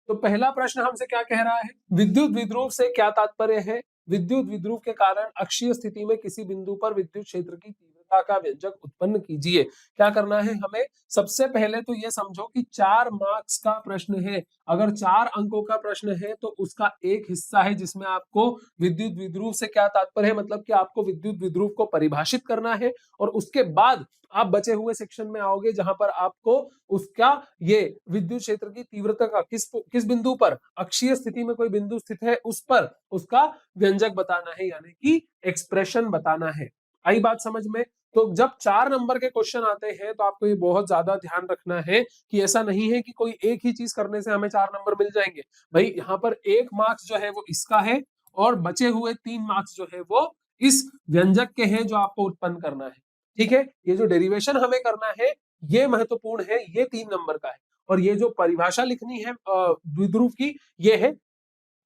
तो पहला प्रश्न हमसे क्या कह रहा है, विद्युत द्विध्रुव से क्या तात्पर्य है, विद्युत द्विध्रुव के कारण अक्षीय स्थिति में किसी बिंदु पर विद्युत क्षेत्र की तीव्रता का व्यंजक उत्पन्न कीजिए। क्या करना है हमें, सबसे पहले तो ये समझो कि 4 मार्क्स का प्रश्न है। अगर 4 अंकों का प्रश्न है तो उसका एक हिस्सा है जिसमें आपको विद्युत द्विध्रुव से क्या तात्पर्य है, मतलब कि आपको विद्युत द्विध्रुव को परिभाषित करना है, और उसके बाद आप बचे हुए सेक्शन में आओगे जहां पर आपको उसका ये विद्युत क्षेत्र की तीव्रता का किस बिंदु पर, अक्षीय स्थिति में कोई बिंदु स्थित है उस पर उसका व्यंजक बताना है, यानी कि एक्सप्रेशन बताना है। आई बात समझ में। तो जब 4 नंबर के क्वेश्चन आते हैं तो आपको ये बहुत ज्यादा ध्यान रखना है कि ऐसा नहीं है कि कोई एक ही चीज करने से हमें 4 नंबर मिल जाएंगे। भाई यहाँ पर 1 मार्क्स जो है वो इसका है, और बचे हुए 3 मार्क्स जो है वो इस व्यंजक के हैं जो आपको उत्पन्न करना है। ठीक है, ये जो डेरिवेशन हमें करना है ये महत्वपूर्ण है, ये 3 नंबर का है, और ये जो परिभाषा लिखनी है द्विध्रुव की, ये है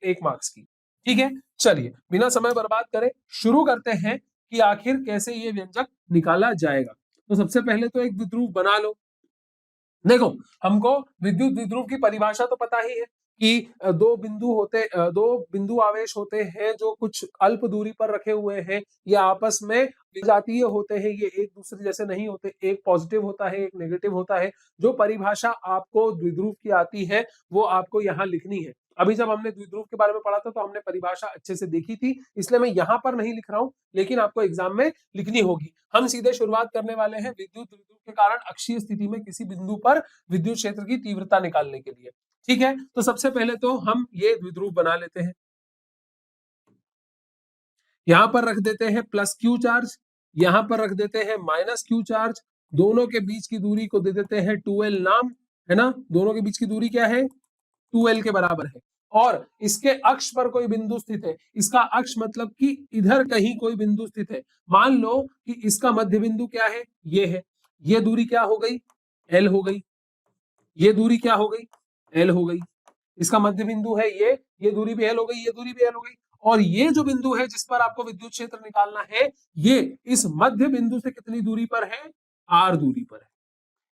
1 मार्क्स की। ठीक है, चलिए बिना समय बर्बाद करे शुरू करते हैं कि आखिर कैसे ये व्यंजक निकाला जाएगा। तो सबसे पहले तो एक द्विध्रुव बना लो। देखो, हमको विद्युत द्विध्रुव की परिभाषा तो पता ही है कि दो बिंदु आवेश होते हैं जो कुछ अल्प दूरी पर रखे हुए हैं, ये आपस में विजातीय होते हैं, ये एक दूसरे जैसे नहीं होते, एक पॉजिटिव होता है एक नेगेटिव होता है। जो परिभाषा आपको द्विध्रुव की आती है वो आपको यहाँ लिखनी है। अभी जब हमने द्विध्रुव के बारे में पढ़ा था तो हमने परिभाषा अच्छे से देखी थी, इसलिए मैं यहाँ पर नहीं लिख रहा हूँ, लेकिन आपको एग्जाम में लिखनी होगी। हम सीधे शुरुआत करने वाले हैं विद्युत द्विध्रुव के कारण अक्षीय स्थिति में किसी बिंदु पर विद्युत क्षेत्र की तीव्रता निकालने के लिए। ठीक है, तो सबसे पहले तो हम ये द्विध्रुव बना लेते हैं। यहां पर रख देते हैं प्लस क्यू चार्ज, यहां पर रख देते हैं माइनस क्यू चार्ज, दोनों के बीच की दूरी को दे देते हैं 2l नाम, है ना, दोनों के बीच की दूरी क्या है, 2l के बराबर है। और इसके अक्ष पर कोई बिंदु स्थित है, इसका अक्ष मतलब कि इधर कहीं कोई बिंदु स्थित है। मान लो कि इसका मध्य बिंदु क्या है, ये है, ये दूरी क्या हो गई, l हो गई, ये दूरी क्या हो गई, l हो गई, इसका मध्य बिंदु है ये दूरी भी l हो गई, ये दूरी भी l हो गई, और ये जो बिंदु है जिस पर आपको विद्युत क्षेत्र निकालना है, ये इस मध्य बिंदु से कितनी दूरी पर है, r दूरी पर है।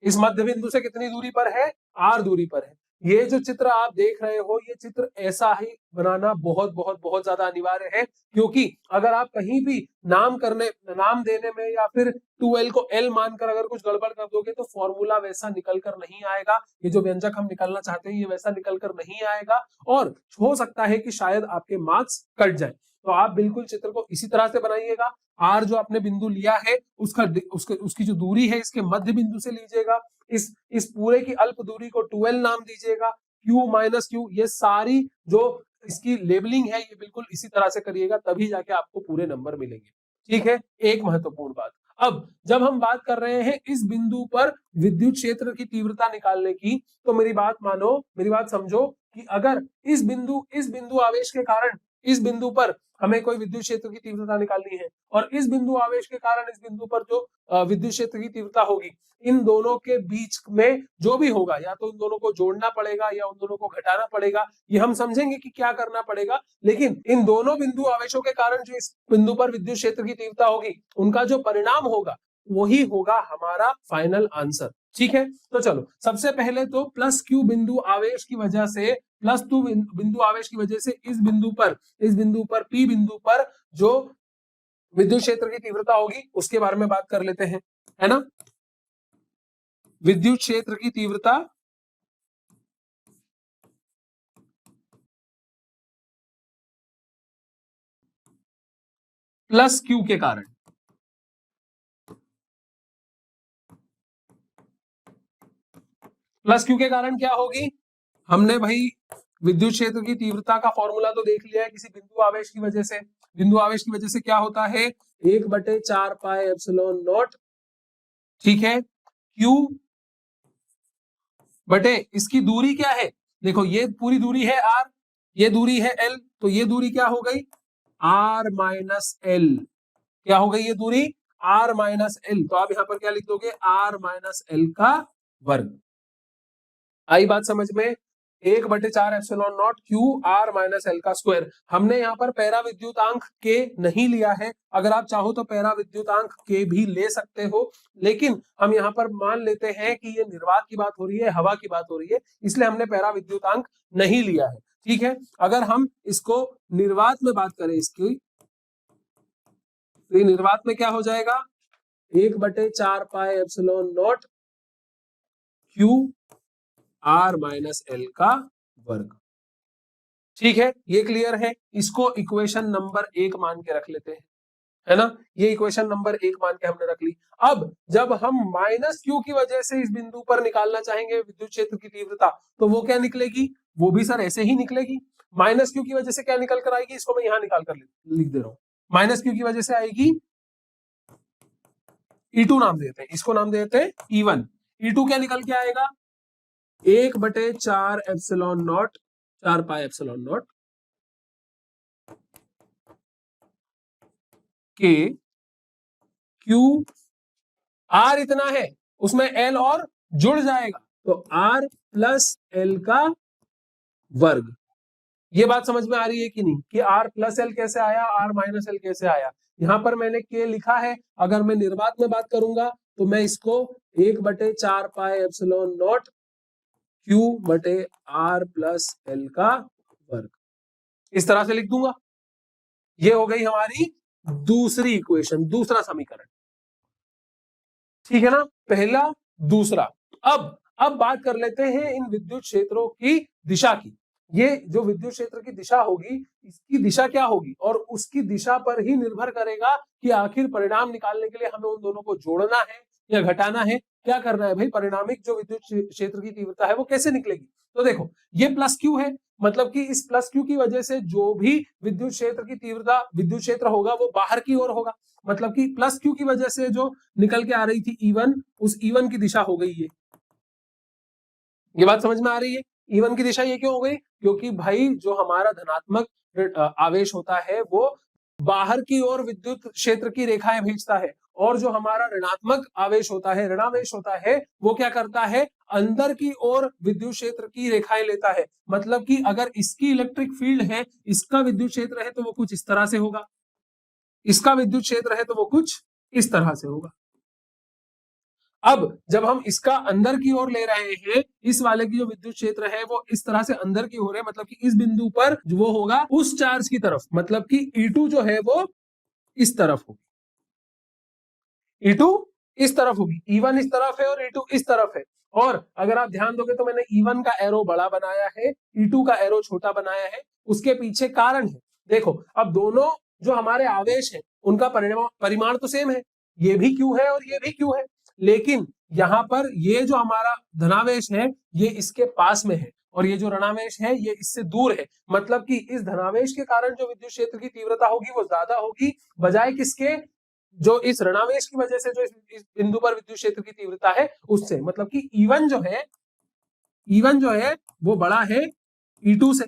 इस मध्य बिंदु से कितनी दूरी पर है, r दूरी पर है। ये जो चित्र आप देख रहे हो, ये चित्र ऐसा ही बनाना बहुत बहुत बहुत ज्यादा अनिवार्य है, क्योंकि अगर आप कहीं भी नाम देने में या फिर 2l को l मानकर अगर कुछ गड़बड़ कर दोगे तो फॉर्मूला वैसा निकल कर नहीं आएगा, ये जो व्यंजक हम निकालना चाहते हैं ये वैसा निकल कर नहीं आएगा, और हो सकता है कि शायद आपके मार्क्स कट जाए। तो आप बिल्कुल चित्र को इसी तरह से बनाइएगा। आर जो आपने बिंदु लिया है उसकी जो दूरी है इसके मध्य बिंदु से लीजिएगा, इस पूरे की अल्प दूरी को 2l नाम दीजिएगा, q माइनस क्यू, ये सारी जो इसकी लेबलिंग है ये बिल्कुल इसी तरह से करिएगा, तभी जाके आपको पूरे नंबर मिलेंगे। ठीक है, एक महत्वपूर्ण बात। अब जब हम बात कर रहे हैं इस बिंदु पर विद्युत क्षेत्र की तीव्रता निकालने की, तो मेरी बात मानो, मेरी बात समझो कि अगर इस बिंदु आवेश के कारण इस बिंदु पर हमें कोई विद्युत क्षेत्र की तीव्रता निकालनी है, और इस बिंदु आवेश के कारण इस बिंदु पर जो विद्युत क्षेत्र की तीव्रता होगी, इन दोनों के बीच में जो भी होगा, या तो इन दोनों को जोड़ना पड़ेगा या उन दोनों को घटाना पड़ेगा, ये हम समझेंगे कि क्या करना पड़ेगा, लेकिन इन दोनों बिंदु आवेशों के कारण जो इस बिंदु पर विद्युत क्षेत्र की तीव्रता होगी, उनका जो परिणाम होगा वही होगा हमारा फाइनल आंसर। ठीक है, तो चलो सबसे पहले तो प्लस क्यू बिंदु आवेश की वजह से, प्लस 2 बिंदु आवेश की वजह से इस बिंदु पर पी बिंदु पर जो विद्युत क्षेत्र की तीव्रता होगी उसके बारे में बात कर लेते हैं, है ना। विद्युत क्षेत्र की तीव्रता प्लस क्यू के कारण, प्लस क्यू के कारण क्या होगी, हमने भाई विद्युत क्षेत्र की तीव्रता का फॉर्मूला तो देख लिया है, किसी बिंदु आवेश की वजह से, बिंदु आवेश की वजह से क्या होता है, 1/4 पाई एप्सिलॉन नॉट, ठीक है, क्यू बटे इसकी दूरी क्या है, देखो ये पूरी दूरी है r, ये दूरी है l, तो ये दूरी क्या हो गई, r माइनस l, क्या हो गई ये दूरी, r माइनस l, तो आप यहां पर क्या लिख दोगे, r माइनस l का वर्ग। आई बात समझ में। 1/4 epsilon not Q R minus L का स्क्वायर। हमने यहाँ पर पैरा विद्युतांक के नहीं लिया है, अगर आप चाहो तो पैरा विद्युतांक के भी ले सकते हो, लेकिन हम यहाँ पर मान लेते हैं कि ये निर्वात की बात हो रही है, हवा की बात हो रही है, इसलिए हमने पैरा विद्युतांक नहीं लिया है। ठीक है, अगर हम इसको निर्वात में बात करें इसकी, तो निर्वात में क्या हो जाएगा, 1/4 पाई epsilon not Q R minus L का वर्ग। ठीक है, ये क्लियर है। इसको इक्वेशन नंबर 1 मान के रख लेते हैं, है ना, ये इक्वेशन नंबर 1 मान के हमने रख ली। अब जब हम माइनस क्यू की वजह से इस बिंदु पर निकालना चाहेंगे विद्युत क्षेत्र की तीव्रता, तो वो क्या निकलेगी, वो भी सर ऐसे ही निकलेगी। माइनस क्यू की वजह से क्या निकल कर आएगी, इसको मैं यहां निकाल कर लिख दे रहा हूं। माइनस क्यू की वजह से आएगी E2 नाम देते हैं, इसको नाम देते हैं E1। E2 क्या निकल के आएगा, 1/4 epsilon not 4 pi epsilon not के क्यू आर इतना है, उसमें एल और जुड़ जाएगा, तो आर प्लस एल का वर्ग। ये बात समझ में आ रही है कि नहीं, कि आर प्लस एल कैसे आया, आर माइनस एल कैसे आया। यहां पर मैंने के लिखा है, अगर मैं निर्वात में बात करूंगा तो मैं इसको 1/4 पाई एप्सिलॉन नॉट क्यू बटे आर प्लस एल का वर्ग इस तरह से लिख दूंगा। ये हो गई हमारी दूसरी इक्वेशन, दूसरा समीकरण। ठीक है ना, पहला दूसरा। अब बात कर लेते हैं इन विद्युत क्षेत्रों की दिशा की। ये जो विद्युत क्षेत्र की दिशा होगी, इसकी दिशा क्या होगी, और उसकी दिशा पर ही निर्भर करेगा कि आखिर परिणाम निकालने के लिए हमें उन दोनों को जोड़ना है या घटाना है, क्या करना है भाई। परिणामिक जो विद्युत क्षेत्र की तीव्रता है वो कैसे निकलेगी, तो देखो ये प्लस क्यू है, मतलब कि इस प्लस क्यू की वजह से जो भी विद्युत क्षेत्र की तीव्रता, विद्युत क्षेत्र होगा वो बाहर की ओर होगा। मतलब कि प्लस क्यू की वजह से जो निकल के आ रही थी E1, उस E1 की दिशा हो गई ये बात समझ में आ रही है। E1 की दिशा ये क्यों हो गई, क्योंकि भाई जो हमारा धनात्मक आवेश होता है वो बाहर की ओर विद्युत क्षेत्र की रेखाएं भेजता है, और जो हमारा ऋणात्मक आवेश होता है, ऋणावेश होता है, वो क्या करता है, अंदर की ओर विद्युत क्षेत्र की रेखाएं लेता है। मतलब कि अगर इसकी इलेक्ट्रिक फील्ड है, इसका विद्युत क्षेत्र है, तो वो कुछ इस तरह से होगा, इसका विद्युत क्षेत्र है तो वो कुछ इस तरह से होगा। अब जब हम इसका अंदर की ओर ले रहे हैं, इस वाले की जो विद्युत क्षेत्र है वो इस तरह से अंदर की ओर है, मतलब कि इस बिंदु पर वो होगा उस चार्ज की तरफ, मतलब कि E2 जो है वो इस तरफ होगी, E2 इस तरफ होगी, E1 इस तरफ है और E2 इस तरफ है। और अगर आप ध्यान दोगे तो मैंने E1 का एरो बड़ा बनाया है, E2 का एरो छोटा बनाया है, उसके पीछे कारण है। देखो अब दोनों जो हमारे आवेश है उनका परिमाण तो सेम है, ये भी Q है और ये भी Q है, लेकिन यहाँ पर ये जो हमारा धनावेश है ये इसके पास में है और ये जो ऋणावेश है ये इससे दूर है। मतलब कि इस धनावेश के कारण जो विद्युत क्षेत्र की तीव्रता होगी वो ज्यादा होगी, बजाय किसके, जो इस ऋणावेश की वजह से जो इस बिंदु पर विद्युत क्षेत्र की तीव्रता है उससे। मतलब कि E1 जो है वो बड़ा है E2 से,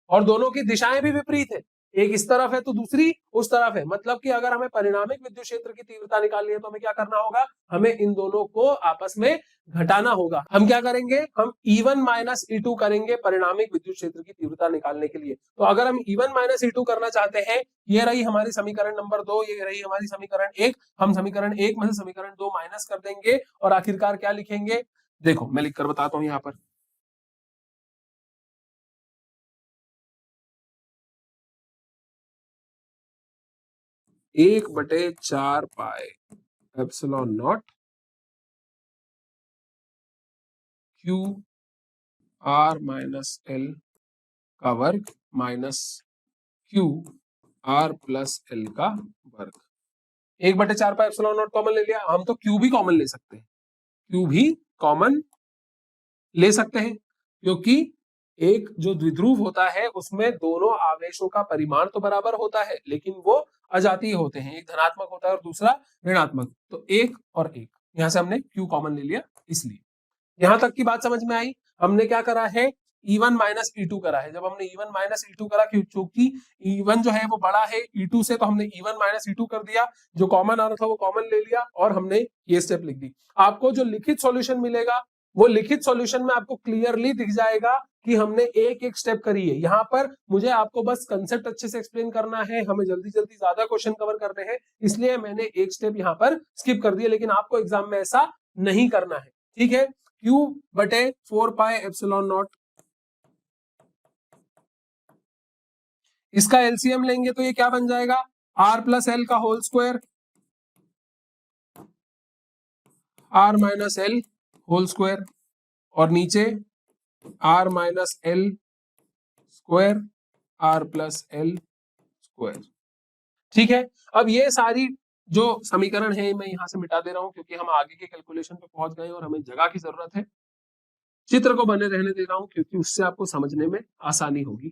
और दोनों की दिशाएं भी विपरीत है, एक इस तरफ है तो दूसरी उस तरफ है। मतलब कि अगर हमें परिणामिक विद्युत क्षेत्र की तीव्रता निकालनी है तो हमें क्या करना होगा, हमें इन दोनों को आपस में घटाना होगा। हम क्या करेंगे, हम E1 माइनस E2 करेंगे परिणामिक विद्युत क्षेत्र की तीव्रता निकालने के लिए। तो अगर हम E1 माइनस E2 करना चाहते हैं, ये रही हमारी समीकरण नंबर 2, ये रही हमारी समीकरण 1, हम समीकरण 1 में से समीकरण 2 माइनस कर देंगे और आखिरकार क्या लिखेंगे, देखो मैं लिखकर बताता हूं यहाँ पर। 1/4 पाई epsilon not Q R minus L का वर्ग minus Q R plus L का वर्ग। 1/4 पाई एप्सिलॉन नॉट कॉमन ले लिया, हम तो क्यू भी कॉमन ले सकते हैं, क्यू भी कॉमन ले सकते हैं, क्योंकि एक जो द्विध्रुव होता है उसमें दोनों आवेशों का परिमाण तो बराबर होता है लेकिन वो अजातीय होते हैं, एक धनात्मक होता है और दूसरा ऋणात्मक। तो एक और एक, यहां से हमने Q कॉमन ले लिया। इसलिए यहां तक की बात समझ में आई। हमने क्या करा है, E1 माइनस E2 करा है। जब हमने E1 माइनस E2 करा, क्योंकि E1 जो है वो बड़ा है E2 से, तो हमने E1 माइनस E2 कर दिया, जो कॉमन आ रहा था वो कॉमन ले लिया और हमने ये स्टेप लिख दी। आपको जो लिखित सॉल्यूशन मिलेगा वो लिखित सॉल्यूशन में आपको क्लियरली दिख जाएगा कि हमने एक एक स्टेप करी है। यहाँ पर मुझे आपको बस कंसेप्ट अच्छे से एक्सप्लेन करना है, हमें जल्दी जल्दी ज्यादा क्वेश्चन कवर करने हैं, इसलिए मैंने एक स्टेप यहाँ पर स्किप कर दिया, लेकिन आपको एग्जाम में ऐसा नहीं करना है, ठीक है। Q बटे 4 पाई एप्सिलॉन नॉट, इसका एलसीएम लेंगे तो ये क्या बन जाएगा, R प्लस एल का whole square, R minus L whole square, और नीचे R minus L square, R plus L square, ठीक है। अब ये सारी जो समीकरण है मैं यहां से मिटा दे रहा हूं, क्योंकि हम आगे के कैलकुलेशन पे पहुंच गए और हमें जगह की जरूरत है। चित्र को बने रहने दे रहा हूं क्योंकि उससे आपको समझने में आसानी होगी,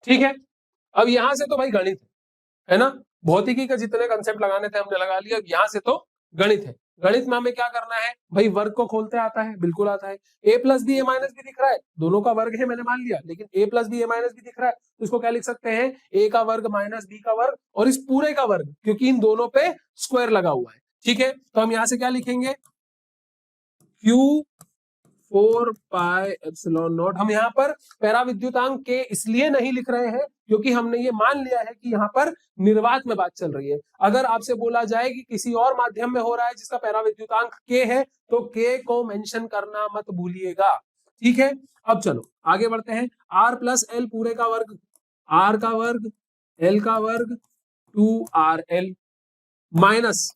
ठीक है। अब यहां से तो भाई गणित है ना, भौतिकी के जितने कंसेप्ट लगाने थे हमने लगा लिया। अब यहां से तो गणित है, गणित में हमें क्या करना है भाई, वर्ग को खोलते आता है, बिल्कुल आता है। ए प्लस बी ए माइनस बी दिख रहा है, दोनों का वर्ग है मैंने मान लिया, लेकिन ए प्लस बी ए माइनस बी दिख रहा है तो इसको क्या लिख सकते हैं, ए का वर्ग माइनस बी का वर्ग और इस पूरे का वर्ग, क्योंकि इन दोनों पे स्क्वायर लगा हुआ है, ठीक है। तो हम यहां से क्या लिखेंगे, क्यू 4 पाई एप्सिलॉन नॉट। हम यहाँ पर पैराविद्युतांक के इसलिए नहीं लिख रहे हैं क्योंकि हमने ये मान लिया है कि यहाँ पर निर्वात में बात चल रही है। अगर आपसे बोला जाए कि किसी और माध्यम में हो रहा है जिसका पैराविद्युतांक के है, तो के को मेंशन करना मत भूलिएगा, ठीक है। अब चलो आगे बढ़ते हैं। आर प्लस एल पूरे का वर्ग, आर का वर्ग एल का वर्ग 2RL minus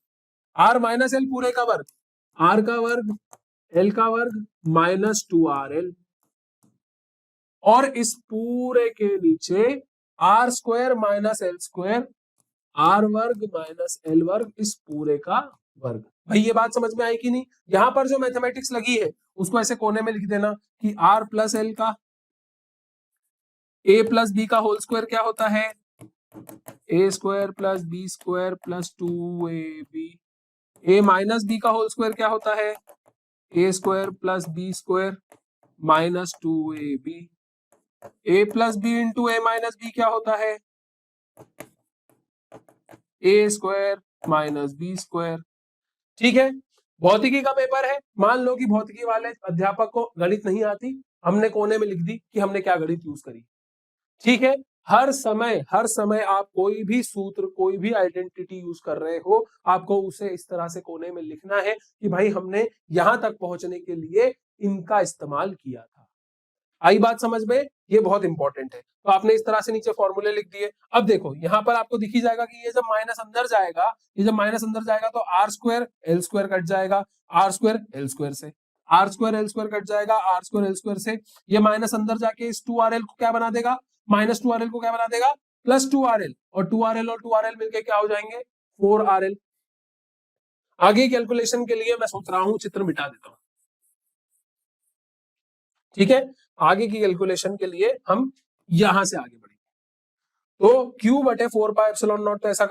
are minus L पूरे का वर्ग, आर का वर्ग एल का वर्ग माइनस 2RL, और इस पूरे के नीचे R square minus L square, R वर्ग माइनस एल वर्ग, इस पूरे का वर्ग। भाई ये बात समझ में आई कि नहीं, यहां पर जो मैथमेटिक्स लगी है उसको ऐसे कोने में लिख देना कि आर प्लस एल का ए प्लस बी का होल स्क्वायर क्या होता है, A square plus B square plus 2ab, A minus B का होल स्क्वायर क्या होता है, A square plus B square minus 2ab, A plus B into A minus B क्या होता है, A square minus B square, ठीक है। भौतिकी का पेपर है, मान लो कि भौतिकी वाले अध्यापक को गणित नहीं आती, हमने कोने में लिख दी कि हमने क्या गणित यूज करी, ठीक है। हर समय आप कोई भी सूत्र कोई भी आइडेंटिटी यूज कर रहे हो, आपको उसे इस तरह से कोने में लिखना है कि भाई हमने यहां तक पहुंचने के लिए इनका इस्तेमाल किया था। आई बात समझ में, ये बहुत इंपॉर्टेंट है। तो आपने इस तरह से नीचे फॉर्मूले लिख दिए। अब देखो यहाँ पर आपको दिख ही जाएगा कि ये जब माइनस अंदर जाएगा, ये जब माइनस अंदर जाएगा तो R square L square cut जाएगा, आर स्क्वायर एल स्क्वायर से, R square L square cut जाएगा, आर स्क्वायर एल स्क्वायर से। ये माइनस अंदर जाके इस 2RL को क्या बना देगा, माइनस 2RL को क्या बना देगा, प्लस 2RL, और 2RL और 2RL मिलके क्या हो जाएंगे, 4RL। आगे कैलकुलेशन के लिए मैं सोच रहा हूं चित्र मिटा देता हूं, ठीक है। आगे की कैलकुलेशन के लिए हम यहां से आगे बढ़ेंगे। तो Q बटे 4 पाई एप्सिलॉन नॉट, तो ऐसा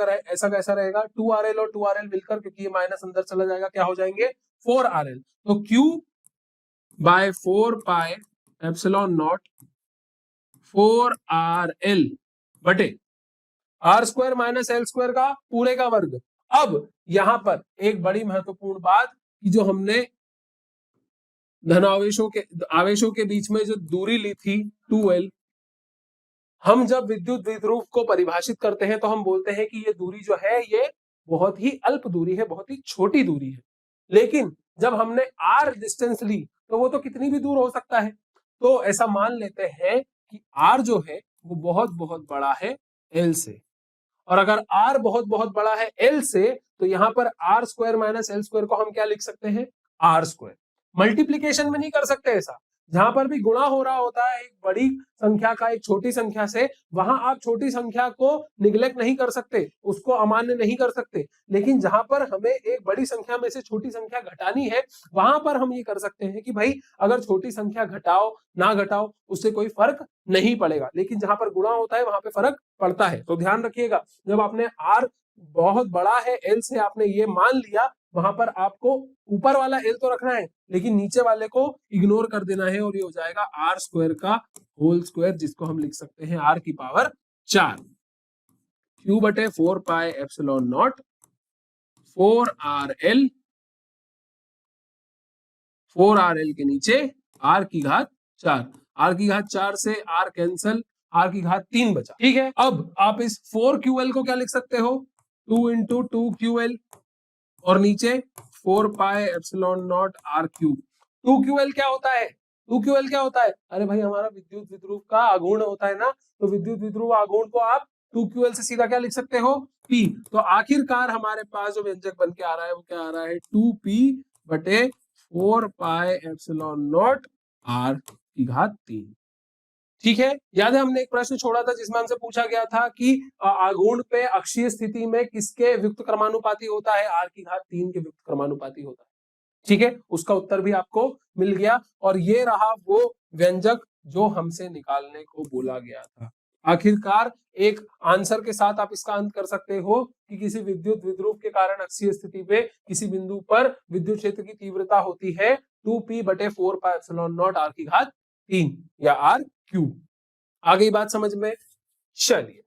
कैसा रहेगा, 2RL और 2RL मिलकर, क्योंकि ये माइनस अंदर चला जाएगा, क्या हो जाएंगे 4RL। तो Q by 4 pi epsilon naught 4RL बटे R square minus L square का पूरे का वर्ग। अब यहां पर एक बड़ी महत्वपूर्ण बात कि जो हमने धन आवेशों के बीच में जो दूरी ली थी 2L, हम जब विद्युत द्विध्रुव को परिभाषित करते हैं तो हम बोलते हैं कि ये दूरी जो है ये बहुत ही अल्प दूरी है, बहुत ही छोटी दूरी है। लेकिन जब हमने r डिस्टेंस ली तो वो तो कितनी भी दूर हो सकता है, तो ऐसा मान लेते हैं कि r जो है वो बहुत बहुत बड़ा है l से, और अगर r बहुत बहुत बड़ा है l से, तो यहाँ पर r square minus L square को हम क्या लिख सकते हैं, r स्क्वायर। मल्टीप्लीकेशन में नहीं कर सकते ऐसा, जहां पर भी गुणा हो रहा होता है एक बड़ी संख्या का एक छोटी संख्या से, वहां आप छोटी संख्या को निग्लेक्ट नहीं कर सकते, उसको अमान्य नहीं कर सकते। लेकिन जहां पर हमें एक बड़ी संख्या में से छोटी संख्या घटानी है, वहां पर हम ये कर सकते हैं कि भाई अगर छोटी संख्या घटाओ ना घटाओ उससे कोई फर्क नहीं पड़ेगा, लेकिन जहां पर गुणा होता है वहां पे फर्क पड़ता है। तो ध्यान रखिएगा, जब आपने r बहुत बड़ा है l से आपने ये मान लिया, वहां पर आपको ऊपर वाला l तो रखना है लेकिन नीचे वाले को इग्नोर कर देना है, और ये हो जाएगा r स्क्वायर का होल स्क्वायर, जिसको हम लिख सकते हैं r की पावर 4। Q बटे 4 pi epsilon naught 4RL 4RL के नीचे R की घात 4, R की घात 4 से R कैंसल, R की घात 3 बचा। ठीक है, अब आप इस 4QL को क्या लिख सकते हो, 2 इंटू 2QL और नीचे 4 pi epsilon not R cube. 2QL क्या होता है, 2QL क्या होता है, अरे भाई हमारा विद्युत विद्रुव का आघूर्ण होता है ना, तो विद्युत विद्रुव आघूर्ण को आप 2QL से सीधा क्या लिख सकते हो, P। तो आखिरकार हमारे पास जो व्यंजक बन के आ रहा है वो क्या आ रहा है, 2P बटे 4 पाई एप्सिलॉन नॉट R की घात 3। ठीक है, याद है हमने एक प्रश्न छोड़ा था जिसमें हमसे पूछा गया था कि आघूर्ण पे अक्षीय स्थिति में किसके व्युक्त क्रमानुपाती होता है, R की घात 3 के व्युक्त क्रमानुपाती होता है। ठीक है, उसका उत्तर भी आपको मिल गया और ये रहा वो व्यंजक जो हमसे निकालने को बोला गया था। आखिरकार एक आंसर के साथ आप इसका अंत कर सकते हो कि किसी विद्युत विद्रुव के कारण अक्षीय स्थिति पे किसी बिंदु पर विद्युत क्षेत्र की तीव्रता होती है 2P बटे 4 पाई एप्सिलॉन नॉट R की घात 3 या R क्यूब। आ गई बात समझ में, चलिए